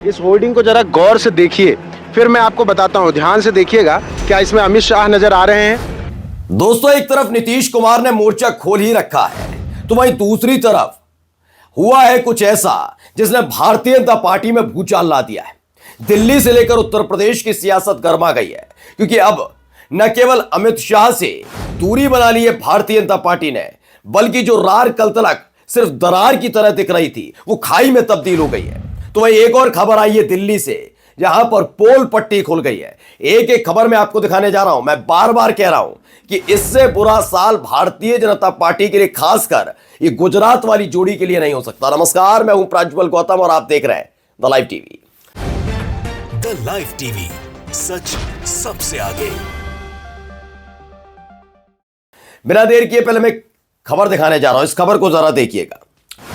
इस होर्डिंग को जरा गौर से देखिए, फिर मैं आपको बताता हूं। ध्यान से देखिएगा, क्या इसमें अमित शाह नजर आ रहे हैं? दोस्तों, एक तरफ नीतीश कुमार ने मोर्चा खोल ही रखा है, तो वहीं दूसरी तरफ हुआ है कुछ ऐसा जिसने भारतीय जनता पार्टी में भूचाल ला दिया है। दिल्ली से लेकर उत्तर प्रदेश की सियासत गर्मा गई है, क्योंकि अब न केवल अमित शाह से दूरी बना ली है भारतीय जनता पार्टी ने, बल्कि जो रार कल तलक सिर्फ दरार की तरह दिख रही थी, वो खाई में तब्दील हो गई है। तो वही एक और खबर आई है दिल्ली से, जहां पर पोल पट्टी खुल गई है। एक एक खबर मैं आपको दिखाने जा रहा हूं। मैं बार बार कह रहा हूं कि इससे बुरा साल भारतीय जनता पार्टी के लिए, खासकर ये गुजरात वाली जोड़ी के लिए नहीं हो सकता। नमस्कार, मैं हूं प्रज्वल गौतम और आप देख रहे हैं the live TV. The live TV, सच सबसे आगे। बिना देर किए पहले मैं खबर दिखाने जा रहा हूं। इस खबर को जरा देखिएगा।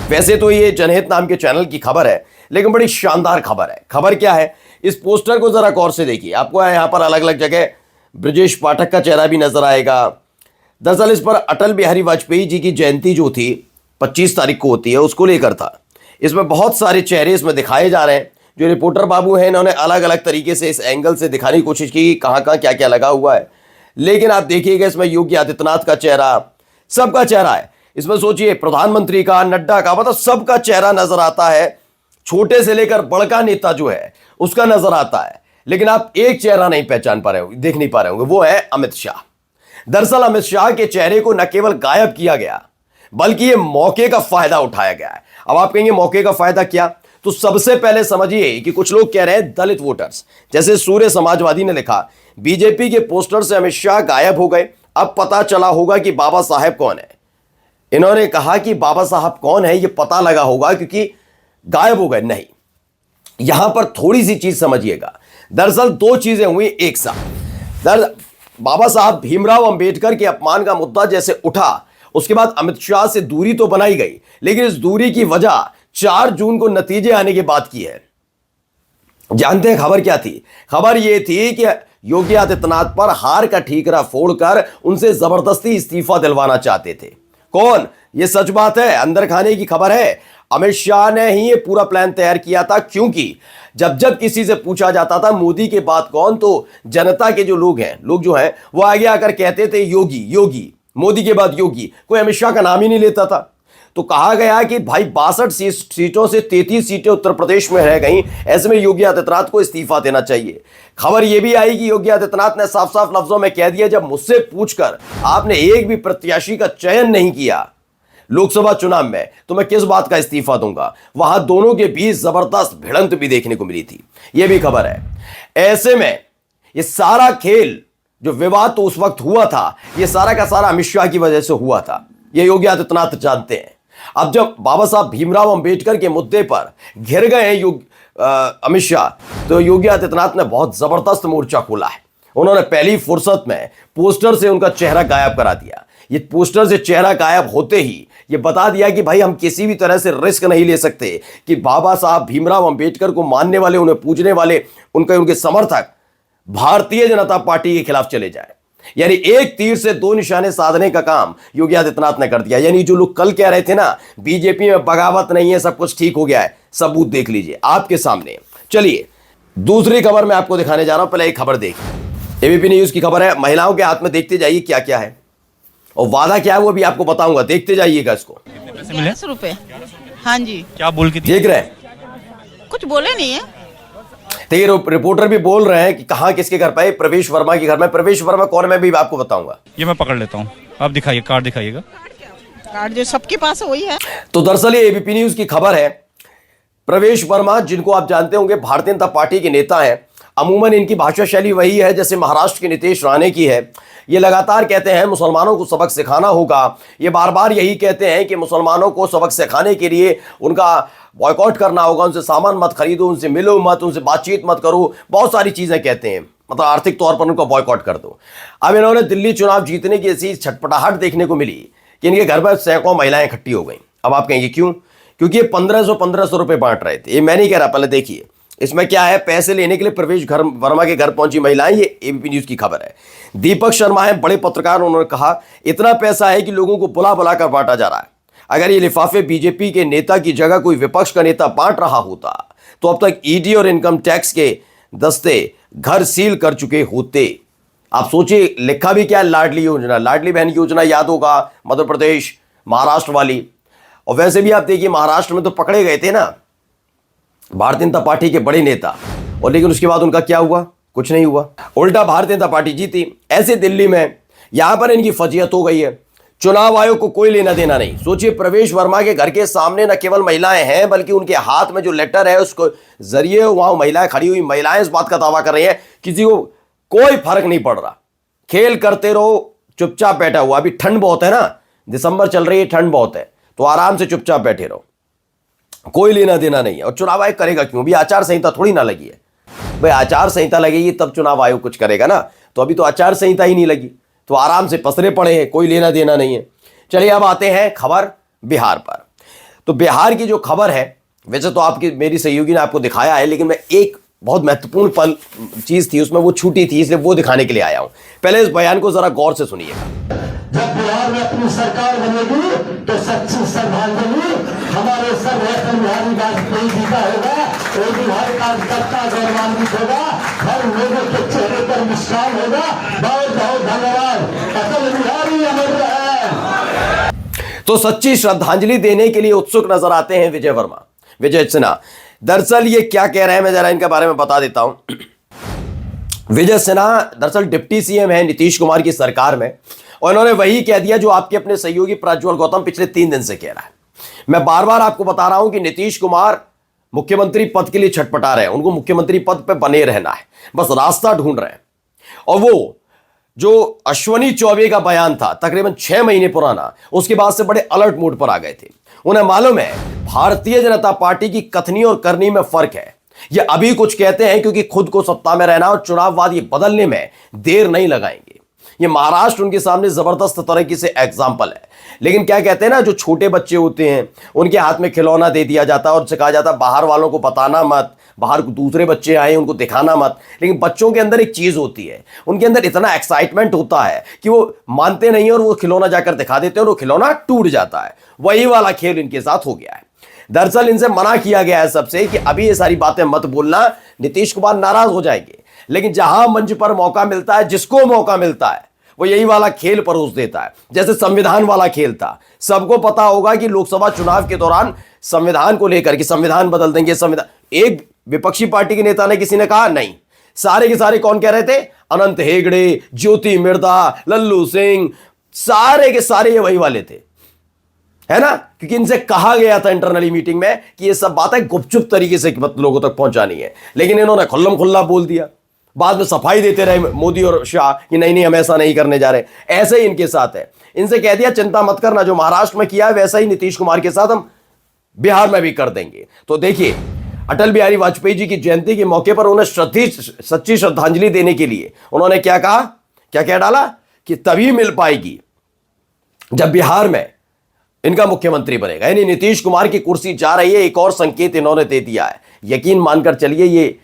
वैसे तो ये जनहित नाम के चैनल की खबर है, लेकिन बड़ी शानदार खबर है। खबर क्या है, इस पोस्टर को जरा गौर से देखिए। आपको यहां पर अलग अलग जगह ब्रजेश पाठक का चेहरा भी नजर आएगा। दरअसल इस पर अटल बिहारी वाजपेयी जी की जयंती जो थी 25 तारीख को होती है, उसको लेकर था। इसमें बहुत सारे चेहरे इसमें दिखाए जा रहे हैं। जो रिपोर्टर बाबू हैं, इन्होंने अलग अलग तरीके से इस एंगल से दिखाने की कोशिश की कहां कहां क्या क्या लगा हुआ है। लेकिन आप देखिएगा, इसमें योगी आदित्यनाथ का चेहरा, सबका चेहरा है इसमें। सोचिए, प्रधानमंत्री का, नड्डा का, मतलब सबका चेहरा नजर आता है। छोटे से लेकर बड़का नेता जो है उसका नजर आता है। लेकिन आप एक चेहरा नहीं पहचान पा रहे होंगे, देख नहीं पा रहे होंगे, वो है अमित शाह। दरअसल अमित शाह के चेहरे को न केवल गायब किया गया, बल्कि ये मौके का फायदा उठाया गया है। अब आप कहेंगे मौके का फायदा क्या? तो सबसे पहले समझिए कि कुछ लोग कह रहे हैं दलित वोटर्स, जैसे सूर्य समाजवादी ने लिखा, बीजेपी के पोस्टर से अमित शाह गायब हो गए, अब पता चला होगा कि बाबा साहेब कौन है। इन्होंने कहा कि बाबा साहब कौन है ये पता लगा होगा, क्योंकि गायब हो गए। नहीं, यहां पर थोड़ी सी चीज समझिएगा। दरअसल दो चीजें हुई एक साथ। बाबा साहब भीमराव अंबेडकर के अपमान का मुद्दा जैसे उठा, उसके बाद अमित शाह से दूरी तो बनाई गई, लेकिन इस दूरी की वजह 4 जून को नतीजे आने के बाद की है। जानते हैं खबर क्या थी? खबर यह थी कि योगी आदित्यनाथ पर हार का ठीकरा फोड़कर उनसे जबरदस्ती इस्तीफा दिलवाना चाहते थे। कौन? ये सच बात है, अंदर खाने की खबर है। अमित शाह ने ही ये पूरा प्लान तैयार किया था, क्योंकि जब जब किसी से पूछा जाता था मोदी के बाद कौन, तो जनता के जो लोग जो हैं वो आगे आकर कहते थे योगी योगी, मोदी के बाद योगी। कोई अमित शाह का नाम ही नहीं लेता था। तो कहा गया कि भाई 62 सीटों से 33 सीटें उत्तर प्रदेश में रह गई, ऐसे में योगी आदित्यनाथ को इस्तीफा देना चाहिए। खबर यह भी आई कि योगी आदित्यनाथ ने साफ साफ लफ्जों में कह दिया, जब मुझसे पूछकर आपने एक भी प्रत्याशी का चयन नहीं किया लोकसभा चुनाव में, तो मैं किस बात का इस्तीफा दूंगा। वहां दोनों के बीच जबरदस्त भिड़ंत भी देखने को मिली थी, यह भी खबर है। ऐसे में यह सारा खेल, जो विवाद तो उस वक्त हुआ था, यह सारा का सारा अमित शाह की वजह से हुआ था, यह योगी आदित्यनाथ जानते हैं। अब जब बाबा साहब भीमराव अंबेडकर के मुद्दे पर घिर गए हैं अमित शाह, तो योगी आदित्यनाथ ने बहुत जबरदस्त मोर्चा खोला है। उन्होंने पहली फुर्सत में पोस्टर से उनका चेहरा गायब करा दिया। ये पोस्टर से चेहरा गायब होते ही ये बता दिया कि भाई हम किसी भी तरह से रिस्क नहीं ले सकते कि बाबा साहब भीमराव अंबेडकर को मानने वाले, उन्हें पूजने वाले, उनके समर्थक भारतीय जनता पार्टी के खिलाफ चले जाए। यानी एक तीर से 2 निशाने साधने का काम योगी आदित्यनाथ ने कर दिया। यानी जो लोग कल कह रहे थे ना बीजेपी में बगावत नहीं है, सब कुछ ठीक हो गया है, सबूत देख लीजिए आपके सामने। चलिए दूसरी खबर मैं आपको दिखाने जा रहा हूं, पहले एक खबर देखिए। एबीपी न्यूज की खबर है, महिलाओं के हाथ में। देखते जाइए क्या क्या है और वादा क्या है वो भी आपको बताऊंगा, देखते जाइएगा इसको। 11 रुपए। हाँ जी। क्या बोल के देख रहे हैं? कुछ बोले नहीं है। तो ये रिपोर्टर भी बोल रहे हैं कि कहां किसके घर पे? प्रवेश वर्मा के घर में। प्रवेश वर्मा कौन है मैं भी आपको बताऊंगा। ये मैं पकड़ लेता हूँ, आप दिखाइए, कार्ड दिखाइएगा। कार्ड जो सबके पास है वही है। तो दरअसल ये एबीपी न्यूज की खबर है। प्रवेश वर्मा, जिनको आप जानते होंगे, भारतीय जनता पार्टी के नेता हैं। अमूमन इनकी भाषा शैली वही है जैसे महाराष्ट्र के नीतीश राणे की है। ये लगातार कहते हैं मुसलमानों को सबक सिखाना होगा। ये बार बार यही कहते हैं कि मुसलमानों को सबक सिखाने के लिए उनका बॉयकॉट करना होगा, उनसे सामान मत खरीदो, उनसे मिलो मत, उनसे बातचीत मत करो, बहुत सारी चीजें कहते हैं, मतलब आर्थिक तौर पर उनको बॉयकॉट कर दो। अब इन्होंने दिल्ली चुनाव जीतने की ऐसी छटपटाहट देखने को मिली कि इनके घर पर सैकड़ों महिलाएं इकट्ठी हो गई। अब आप कहेंगे क्यों? क्योंकि ये 1500 रुपए बांट रहे थे। ये मैं नहीं कह रहा, पहले देखिए इसमें क्या है। पैसे लेने के लिए प्रवेश वर्मा के घर पहुंची महिलाएं, ये एबीपी न्यूज की खबर है। दीपक शर्मा है, बड़े पत्रकार, उन्होंने कहा इतना पैसा है कि लोगों को बुला बुला कर बांटा जा रहा है। अगर ये लिफाफे बीजेपी के नेता की जगह कोई विपक्ष का नेता बांट रहा होता तो अब तक ईडी और इनकम टैक्स के दस्ते घर सील कर चुके होते। आप सोचिए, लिखा भी क्या है, लाडली योजना, लाडली बहन योजना याद होगा, मध्य प्रदेश महाराष्ट्र वाली। और वैसे भी आप देखिए महाराष्ट्र में तो पकड़े गए थे ना भारतीय जनता पार्टी के बड़े नेता, और लेकिन उसके बाद उनका क्या हुआ? कुछ नहीं हुआ, उल्टा भारतीय जनता पार्टी जीती। ऐसे दिल्ली में यहां पर इनकी फजीयत हो गई है, चुनाव आयोग को कोई लेना देना नहीं। सोचिए, प्रवेश वर्मा के घर के सामने न केवल महिलाएं हैं बल्कि उनके हाथ में जो लेटर है उसको जरिए वहां महिलाएं खड़ी हुई, महिलाएं इस बात का दावा कर रही हैं किसी को कोई फर्क नहीं पड़ रहा, खेल करते रहो, चुपचाप बैठा हुआ। अभी ठंड बहुत है ना, दिसंबर चल रही है, ठंड बहुत है, तो आराम से चुपचाप बैठे रहो, कोई लेना देना नहीं है। और चुनाव आयोग करेगा क्यों? भी आचार संहिता थोड़ी ना लगी है भाई, आचार संहिता लगेगी तब चुनाव आयोग कुछ करेगा ना, तो अभी तो आचार संहिता ही नहीं लगी, तो आराम से पसरे पड़े हैं, कोई लेना देना नहीं है। चलिए अब आते हैं खबर बिहार पर। तो बिहार की जो खबर है, वैसे तो आपकी मेरी सहयोगी ने आपको दिखाया है, लेकिन मैं एक बहुत महत्वपूर्ण चीज थी उसमें वो छूटी थी, इसलिए वो दिखाने के लिए आया हूं। पहले इस बयान को जरा गौर से सुनिएगा। जब बिहार में अपनी सरकार बनेगी तो सच्ची श्रद्धांजलि हमारे सर्वोत्तम बिहारी वाजपेयी जी का होगा। और बिहार कार्यकर्ता गौरवान्वित होगा, हर लोगों के चेहरे पर मुस्कान होगा। बहुत बहुत धन्यवाद। अटल बिहारी अमर रहे। तो सच्ची श्रद्धांजलि देने के लिए उत्सुक नजर आते हैं विजय वर्मा, विजय सिन्हा। दरअसल ये क्या कह रहे हैं मैं जरा इनके बारे में बता देता हूं। विजय सिन्हा दरअसल डिप्टी सीएम है नीतीश कुमार की सरकार में, और इन्होंने वही कह दिया जो आपके अपने सहयोगी प्रज्वल गौतम पिछले 3 दिन से कह रहा है। मैं बार बार आपको बता रहा हूं कि नीतीश कुमार मुख्यमंत्री पद के लिए छटपटा रहे हैं, उनको मुख्यमंत्री पद पे बने रहना है, बस रास्ता ढूंढ रहे हैं। और वो जो अश्वनी चौबे का बयान था तकरीबन 6 महीने पुराना, उसके बाद से बड़े अलर्ट मोड पर आ गए थे। उन्हें मालूम है भारतीय जनता पार्टी की कथनी और करनी में फर्क है। ये अभी कुछ कहते हैं क्योंकि खुद को सत्ता में रहना और चुनाव बाद ये बदलने में देर नहीं लगाएंगे। ये महाराष्ट्र उनके सामने जबरदस्त तरीके से एग्जाम्पल है। लेकिन क्या कहते हैं ना, जो छोटे बच्चे होते हैं उनके हाथ में खिलौना दे दिया जाता है और उनसे कहा जाता है बाहर वालों को बताना मत, बाहर दूसरे बच्चे आए उनको दिखाना मत। लेकिन बच्चों के अंदर एक चीज होती है, उनके अंदर इतना एक्साइटमेंट होता है कि वो मानते नहीं और वो खिलौना जाकर दिखा देते हैं और वो खिलौना टूट जाता है। वही वाला खेल इनके साथ हो गया है। दरअसल इनसे मना किया गया है सबसे कि अभी ये सारी बातें मत बोलना, नीतीश कुमार नाराज हो जाएंगे। लेकिन जहां मंच पर मौका मिलता है, जिसको मौका मिलता है वो यही वाला खेल परोस देता है। जैसे संविधान वाला खेल था, सबको पता होगा कि लोकसभा चुनाव के दौरान संविधान को लेकर कि संविधान बदल देंगे, संविधान। एक विपक्षी पार्टी के नेता ने, किसी ने कहा नहीं, सारे के सारे कौन कह रहे थे? अनंत हेगड़े, ज्योति मिर्धा, लल्लू सिंह, सारे के सारे ये वही वाले थे, है ना, क्योंकि इनसे कहा गया था इंटरनली मीटिंग में कि ये सब बातें गुपचुप तरीके से लोगों तक पहुंचानी है। लेकिन इन्होंने खुल्लम खुल्ला बोल दिया, बाद में सफाई देते रहे मोदी और शाह कि नहीं नहीं हम ऐसा नहीं करने जा रहे। ऐसे ही इनके साथ है, इनसे कह दिया चिंता मत करना, जो महाराष्ट्र में किया है वैसा ही नीतीश कुमार के साथ हम बिहार में भी कर देंगे। तो देखिए, अटल बिहारी वाजपेयी जी की जयंती के मौके पर उन्हें सच्ची श्रद्धांजलि देने के लिए उन्होंने क्या कहा, क्या कह डाला कि तभी मिल पाएगी जब बिहार में इनका मुख्यमंत्री बनेगा। यानी नीतीश कुमार की कुर्सी जा रही है, एक और संकेत इन्होंने दे दिया है। यकीन मानकर चलिए, ये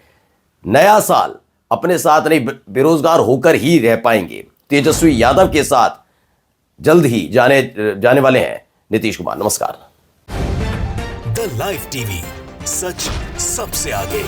नया साल अपने साथ नहीं बेरोजगार होकर ही रह पाएंगे। तेजस्वी यादव के साथ जल्द ही जाने वाले हैं नीतीश कुमार। नमस्कार। द लाइव टीवी, सच सबसे आगे।